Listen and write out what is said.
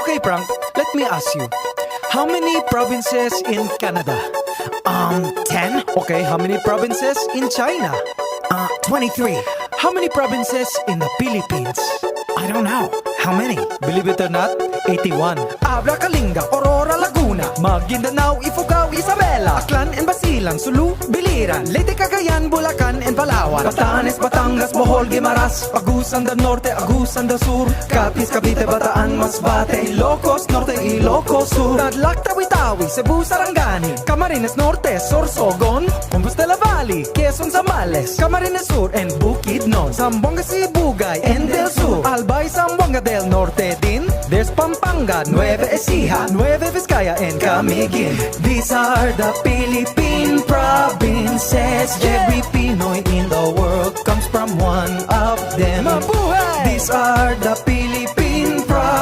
Okay, Frank, let me ask you. How many provinces in Canada? 10? Okay, how many provinces in China? 23. How many provinces in the Philippines? I don't know. How many? Believe it or not, 81. Abra, Kalinga, Aurora, Laguna, Maguindanao, Ifugao, Isabela, Aklan and Basilan, Sulu, Biliran, Leyte, Cagayan, Bulacan and Palawan, Batanes, Batangas, Bohol, Guimaras, Agusan del Norte, Agusan del Sur, Capiz, Cavite, Bataan, Masbate, Ilocos Norte, Ilocos Sur, Tadlac, Tawi-Tawi, Cebu, Sarangani, Camarines Norte, Sorsogon, Compostela Valley, Quezon, Zambales, Camarines Sur and Bukidnon, Zamboanga, Sibugay and Del Sur, Albay, Zamboanga del Norte din. There's Pampanga, Nueva Ecija, Nueva Vizcaya and Camiguin. These are the Philippine provinces. Every Pinoy in the world comes from one of them. Mabuhay! These are the Philippine